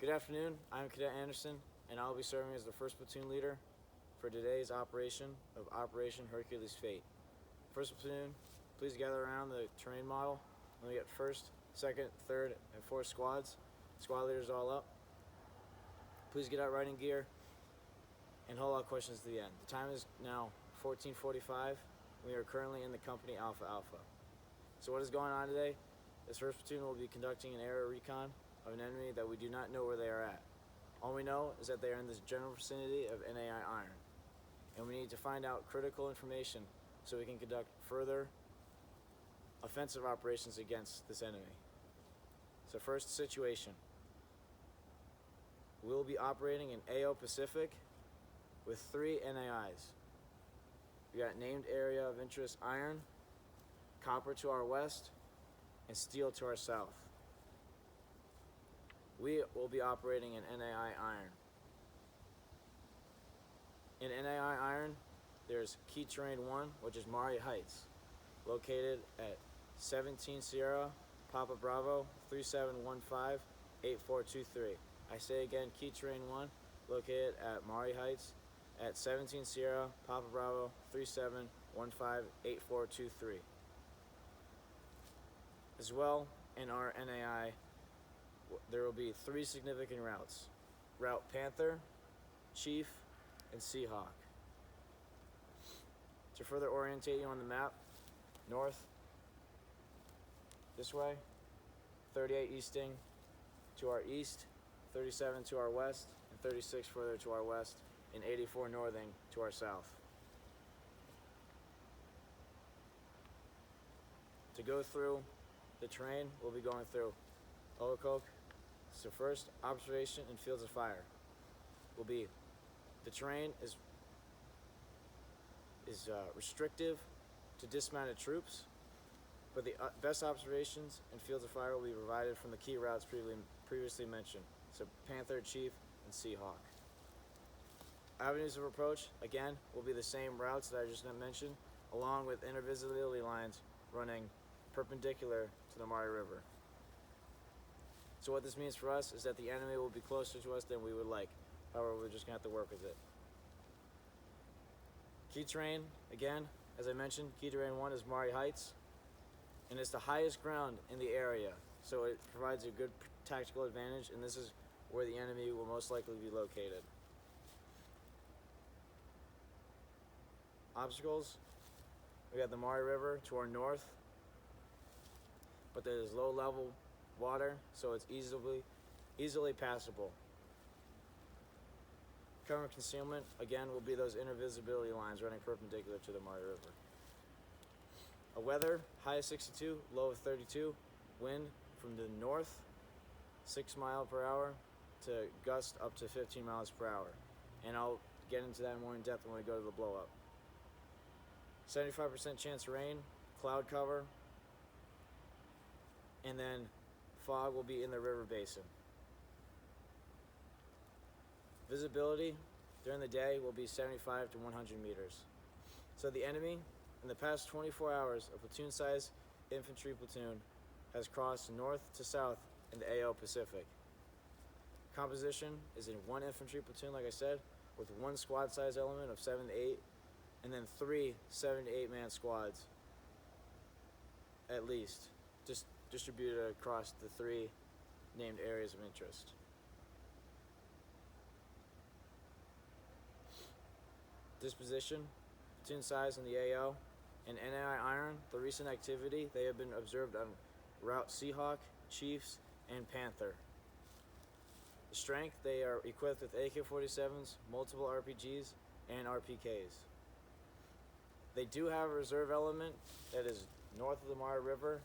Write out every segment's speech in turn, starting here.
Good afternoon, I'm Cadet Anderson, and I'll be serving as the first platoon leader for today's operation of Operation Hercules Fate. First platoon, please gather around the terrain model. Let me get first, second, third, and fourth squads. Squad leaders all up. Please get out riding gear and hold out questions to the end. The time is now 14:45. We are currently in the company Alpha Alpha. So what is going on today? This first platoon will be conducting an aerial recon of an enemy that we do not know where they are at. All we know is that they are in the general vicinity of NAI Iron, and we need to find out critical information so we can conduct further offensive operations against this enemy. So first situation. We will be operating in AO Pacific with 3 NAIs. We got named area of interest Iron, Copper to our west, and Steel to our south. We will be operating in NAI Iron. In NAI Iron, there's Key Terrain 1, which is Maury Heights, located at 17 Sierra, Papa Bravo, 3715-8423. I say again, Key Terrain 1, located at Maury Heights, at 17 Sierra, Papa Bravo, 3715-8423. As well, in our NAI, there will be 3 significant routes. Route Panther, Chief, and Seahawk. To further orientate you on the map, north, this way, 38 easting to our east, 37 to our west, and 36 further to our west, and 84 northing to our south. To go through the terrain, we'll be going through Okokoke. So first, observation and fields of fire will be, the terrain is restrictive to dismounted troops, but the best observations and fields of fire will be provided from the key routes previously mentioned, so Panther, Chief, and Seahawk. Avenues of approach, again, will be the same routes that I just mentioned, along with intervisibility lines running perpendicular to the Maury River. So what this means for us is that the enemy will be closer to us than we would like. However, we're just going to have to work with it. Key terrain, again, as I mentioned, Key Terrain 1 is Maury Heights, and it's the highest ground in the area, so it provides a good tactical advantage, and this is where the enemy will most likely be located. Obstacles, we got the Maury River to our north, but there's low level water, so it's easily passable. Cover and concealment, again, will be those intervisibility lines running perpendicular to the Maury River. A weather, high of 62, low of 32, wind from the north, 6 miles per hour to gust up to 15 miles per hour. And I'll get into that more in depth when we go to the blow up. 75% chance of rain, cloud cover, and then fog will be in the river basin. Visibility during the day will be 75 to 100 meters. So the enemy, in the past 24 hours, a platoon-sized infantry platoon has crossed north to south in the AO Pacific. Composition is in 1 infantry platoon, like I said, with 1 squad-size element of 7 to 8, and then 3 7 to 8 man squads, at least, just distributed across the 3 named areas of interest. Disposition, platoon size in the AO, and NAI Iron, the recent activity, they have been observed on Route Seahawk, Chiefs, and Panther. The strength, they are equipped with AK-47s, multiple RPGs, and RPKs. They do have a reserve element that is north of the Maury River,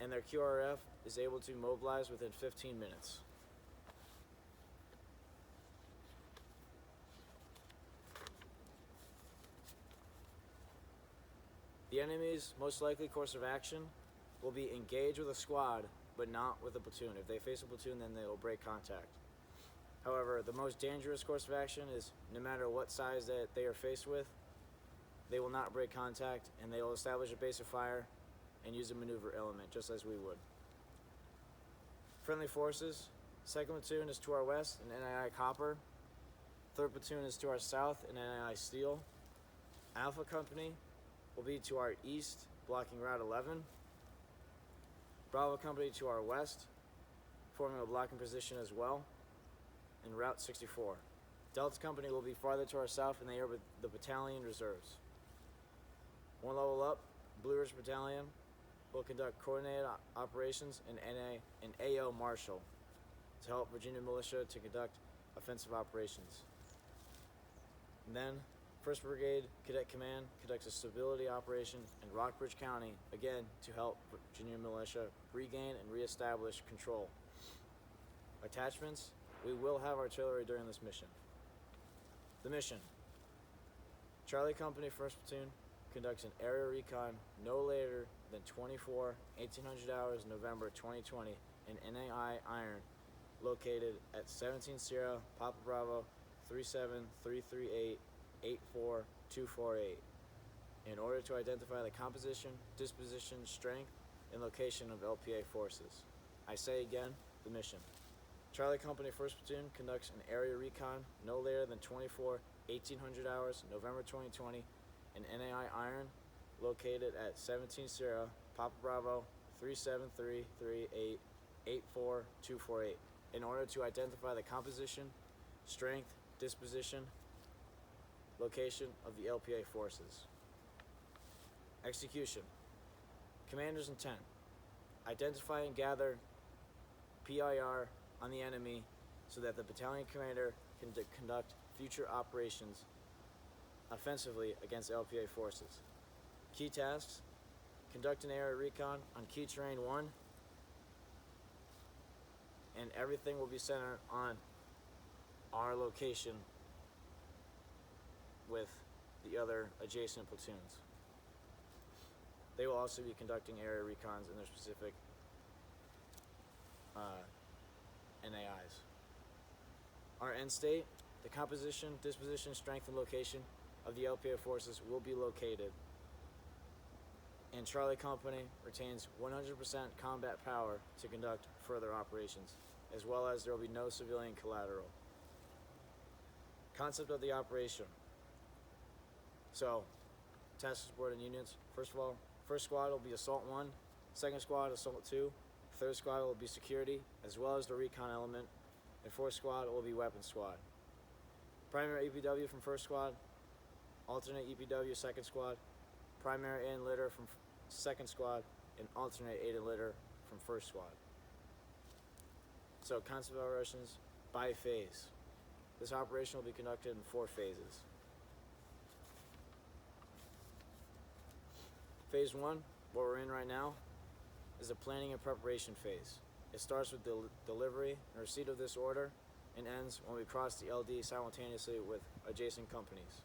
and their QRF is able to mobilize within 15 minutes. The enemy's most likely course of action will be engage with a squad, but not with a platoon. If they face a platoon, then they will break contact. However, the most dangerous course of action is no matter what size that they are faced with, they will not break contact, and they will establish a base of fire and use a maneuver element, just as we would. Friendly forces, Second platoon is to our west in NAI Copper. Third platoon is to our south in NAI Steel. Alpha Company will be to our east, blocking Route 11. Bravo Company to our west, forming a blocking position as well in Route 64. Delta Company will be farther to our south in the air with the battalion reserves. One level up, Blue Ridge Battalion will conduct coordinated operations in NA and AO Marshall to help Virginia Militia to conduct offensive operations. And then, 1st Brigade Cadet Command conducts a stability operation in Rockbridge County, again to help Virginia Militia regain and reestablish control. Attachments: we will have artillery during this mission. The mission: Charlie Company 1st Platoon conducts an area recon no later than 1800 hours November 2020 in NAI Iron, located at 17 Sierra Papa Bravo 37338 84248, in order to identify the composition, disposition, strength, and location of LPA forces. I say again, the mission: Charlie Company 1st Platoon conducts an area recon no later than 1800 hours November 2020 in NAI Iron, located at 17 Sierra Papa Bravo 37338 84248, in order to identify the composition, strength, disposition, location of the LPA forces. Execution: Commander's intent: identify and gather PIR on the enemy so that the battalion commander can conduct future operations offensively against LPA forces. Key tasks: conduct an area recon on key terrain 1, and everything will be centered on our location with the other adjacent platoons. They will also be conducting area recons in their specific NAIs. Our end state: the composition, disposition, strength, and location of the LPA forces will be located, and Charlie Company retains 100% combat power to conduct further operations, as well as there will be no civilian collateral. Concept of the operation. So, task board and units. First of all, first squad will be Assault 1, second squad Assault 2, third squad will be Security, as well as the recon element, and fourth squad will be Weapons Squad. Primary EPW from first squad, alternate EPW second squad, primary aid and litter from second squad, and alternate aid and litter from first squad. So, concept of operations by phase. This operation will be conducted in 4 phases. Phase 1, what we're in right now, is the planning and preparation phase. It starts with the delivery and receipt of this order and ends when we cross the LD simultaneously with adjacent companies.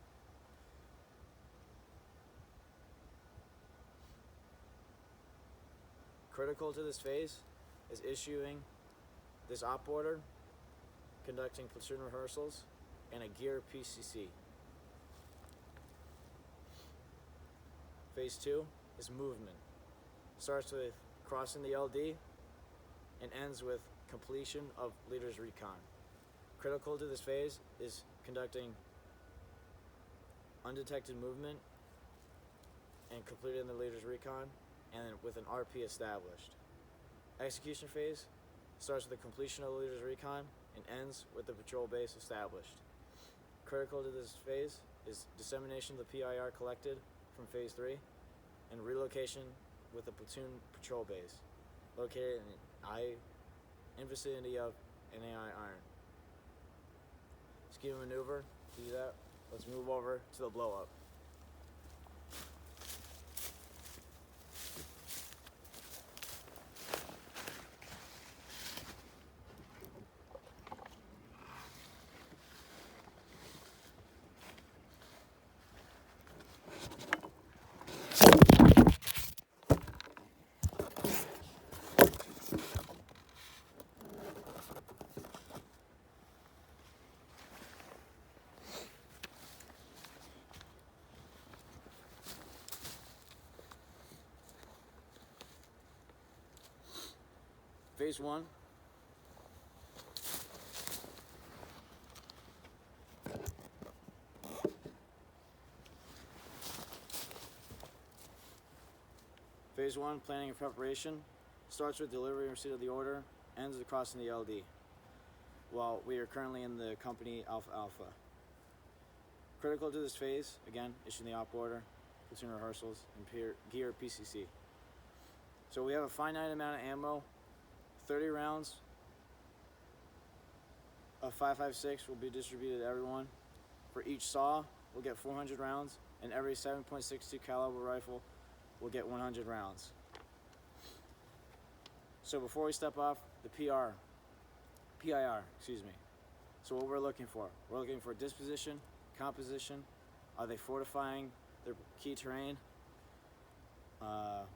Critical to this phase is issuing this op order, conducting platoon rehearsals, and a gear PCC. Phase 2 is movement. Starts with crossing the LD and ends with completion of leader's recon. Critical to this phase is conducting undetected movement and completing the leader's recon, and then with an RP established. Execution phase starts with the completion of the leader's recon and ends with the patrol base established. Critical to this phase is dissemination of the PIR collected from phase 3 and relocation with the platoon patrol base located in vicinity of NAI Iron. Scheme maneuver, to do that, let's move over to the blow up. Phase 1 Phase 1, planning and preparation, starts with delivery and receipt of the order, ends with crossing the LD, while we are currently in the company Alpha Alpha. Critical to this phase, again, issuing the op order, platoon rehearsals, and gear PCC. So we have a finite amount of ammo, 30 rounds of 5.56 will be distributed to everyone. For each saw, we'll get 400 rounds, and every 7.62 caliber rifle will get 100 rounds. So before we step off, the PIR, So what we're looking for disposition, composition. Are they fortifying their key terrain?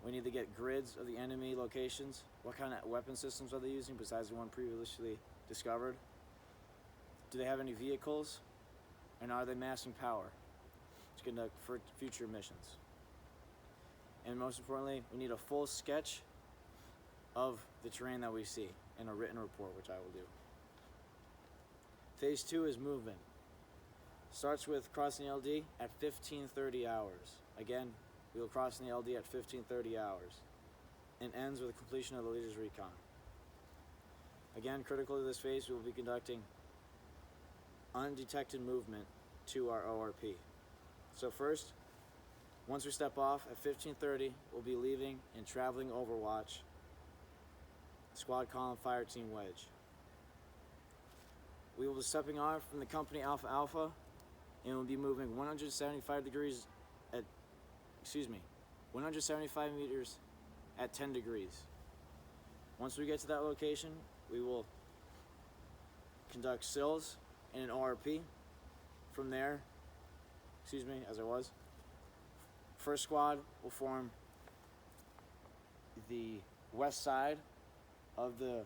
We need to get grids of the enemy locations. What kind of weapon systems are they using besides the one previously discovered? Do they have any vehicles? And are they massing power to conduct for future missions? And most importantly, we need a full sketch of the terrain that we see and a written report, which I will do. Phase 2 is movement. Starts with crossing the LD at 15:30 hours. Again, we will cross in the LD at 15:30 hours and ends with the completion of the leader's recon. Again, critical to this phase, we will be conducting undetected movement to our ORP. So first, once we step off at 15:30, we'll be leaving and traveling Overwatch, Squad Column Fire Team Wedge. We will be stepping off from the company Alpha Alpha and we'll be moving 175 meters at 10 degrees. Once we get to that location, we will conduct SILs and an ORP. From there, first squad will form the west side of the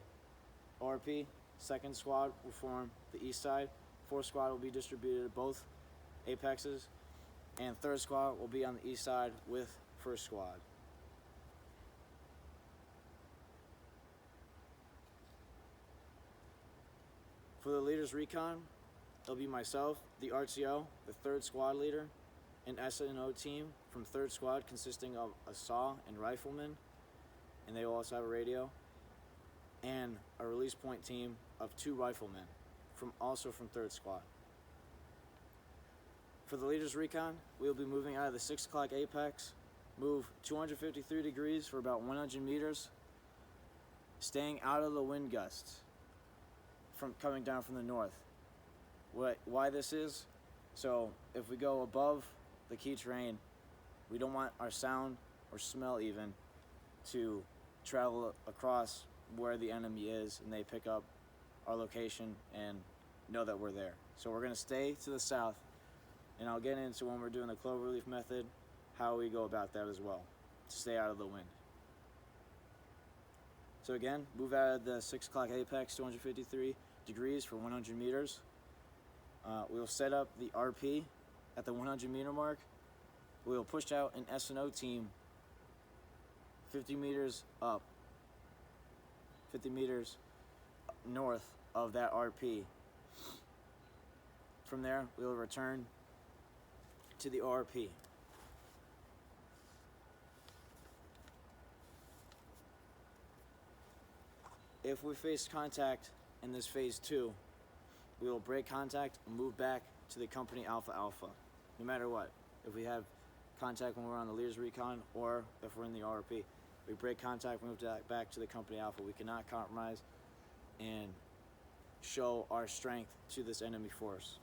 ORP. Second squad will form the east side. Fourth squad will be distributed at both apexes. And third squad will be on the east side with first squad. For the leader's recon, it'll be myself, the RTO, the third squad leader, an S&O team from third squad consisting of a SAW and rifleman, and they will also have a radio, and a release point team of 2 riflemen, also from third squad. For the leader's recon, we'll be moving out of the 6 o'clock apex, move 253 degrees for about 100 meters, staying out of the wind gusts from coming down from the north. Why this is? So if we go above the key terrain, we don't want our sound or smell even to travel across where the enemy is and they pick up our location and know that we're there. So we're going to stay to the south, and I'll get into when we're doing the cloverleaf method how we go about that as well to stay out of the wind. So again, move out of the 6 o'clock apex, 253 degrees for 100 meters. We will set up the RP at the 100 meter mark. We will push out an S&O team 50 meters up, 50 meters north of that RP. From there, we will return to the ORP. If we face contact in this phase 2, we will break contact and move back to the company Alpha Alpha, no matter what. If we have contact when we're on the leader's recon or if we're in the ORP, we break contact, move back to the company Alpha. We cannot compromise and show our strength to this enemy force.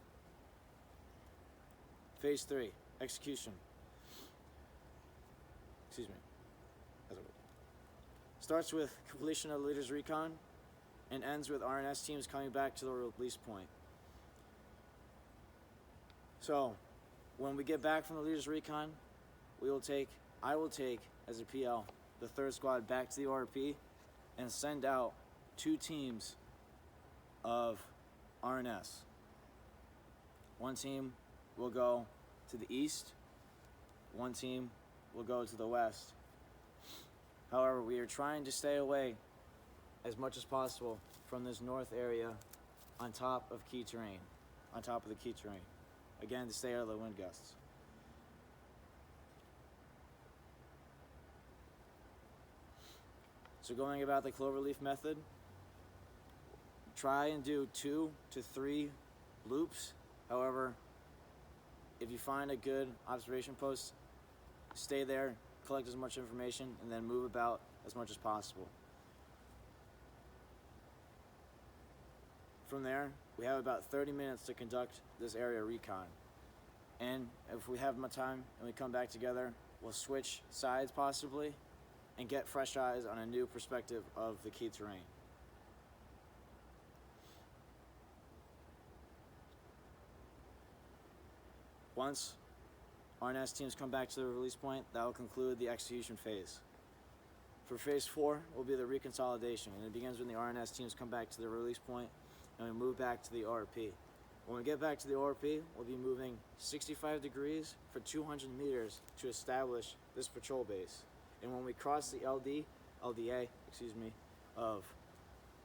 Phase 3, execution. Starts with completion of the leader's recon and ends with RNS teams coming back to the release point. So, when we get back from the leader's recon, I will take, as a PL, the third squad back to the ORP and send out 2 teams of RNS. One team will go to the east, one team will go to the west. However, we are trying to stay away as much as possible from this north area on top of the key terrain. Again, to stay out of the wind gusts. So going about the cloverleaf method, try and do 2 to 3 loops. However, if you find a good observation post, stay there, collect as much information, and then move about as much as possible. From there, we have about 30 minutes to conduct this area recon. And if we have more time and we come back together, we'll switch sides possibly and get fresh eyes on a new perspective of the key terrain. Once RNS teams come back to the release point, that will conclude the execution phase. For phase 4 will be the reconsolidation, and it begins when the RNS teams come back to the release point and we move back to the ORP. When we get back to the ORP, we'll be moving 65 degrees for 200 meters to establish this patrol base. And when we cross the LDA, of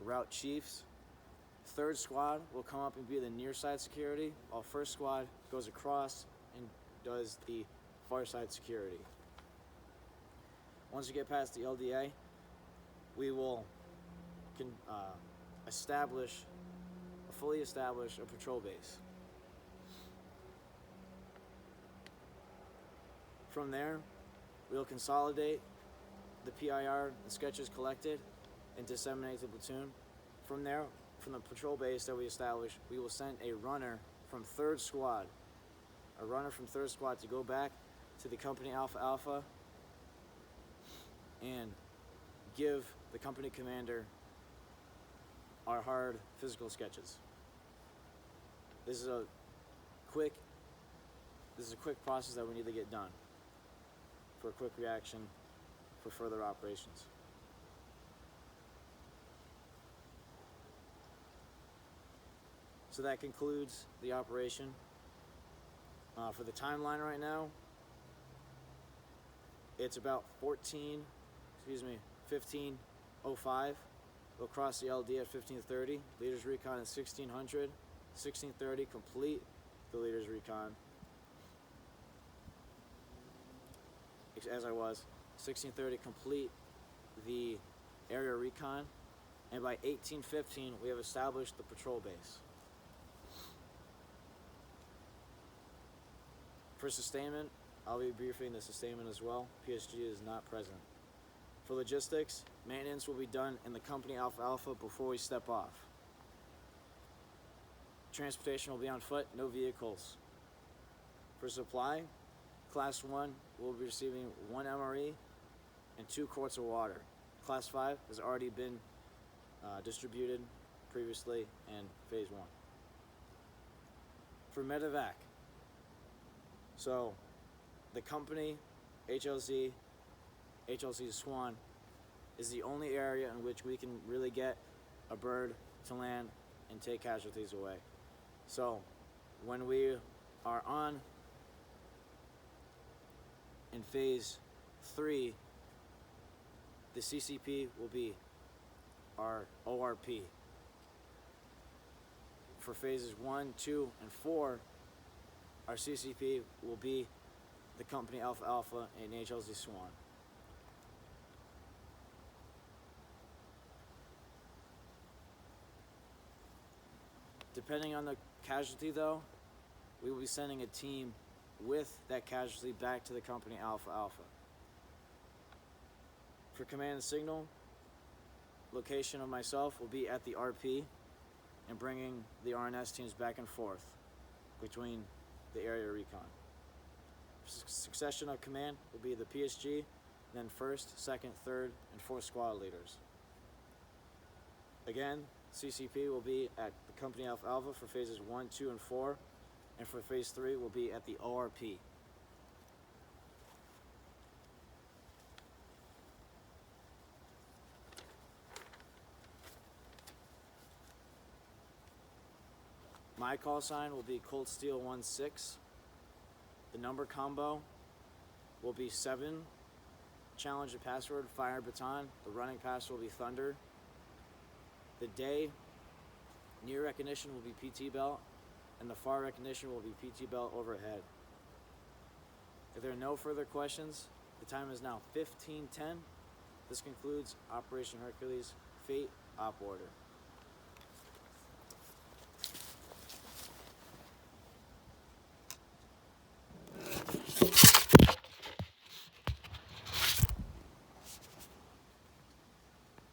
route chiefs, 3rd squad will come up and be the near side security, while 1st squad goes across and does the far side security. Once you get past the LDA, we will fully establish a patrol base. From there, we'll consolidate the PIR and sketches collected and disseminate to the platoon. From there, from the patrol base that we establish, we will send a runner from 3rd squad, to go back to the company Alpha Alpha and give the company commander our hard physical sketches. This is a quick process that we need to get done for a quick reaction for further operations. So that concludes the operation. For the timeline right now, it's about 15:05. We'll cross the LD at 15:30. Leaders recon at 1600. 16:30 complete the leaders recon. As I was, 16:30 complete the area recon, and by 18:15 we have established the patrol base. For sustainment, I'll be briefing the sustainment as well. PSG is not present. For logistics, maintenance will be done in the company Alpha Alpha before we step off. Transportation will be on foot, no vehicles. For supply, Class 1 will be receiving 1 MRE and 2 quarts of water. Class 5 has already been distributed previously in Phase 1. For medevac, so the company HLZ Swan is the only area in which we can really get a bird to land and take casualties away. So when we are on in Phase 3, the CCP will be our ORP. For Phases 1, 2, and 4, our CCP will be the company Alpha Alpha and HLZ Swan. Depending on the casualty though, we will be sending a team with that casualty back to the company Alpha Alpha. For command and signal, location of myself will be at the RP and bringing the RNS teams back and forth between the area recon. Succession of command will be the PSG, then 1st, 2nd, 3rd, and 4th squad leaders. Again, CCP will be at the company Alpha Alpha for Phases 1, 2, and 4, and for Phase 3 will be at the ORP. My call sign will be Cold Steel 16. The number combo will be 7. Challenge and password, Fire Baton. The running password will be Thunder. The day near recognition will be PT belt, and the far recognition will be PT belt overhead. If there are no further questions, the time is now 15:10. This concludes Operation Hercules Fate Op Order.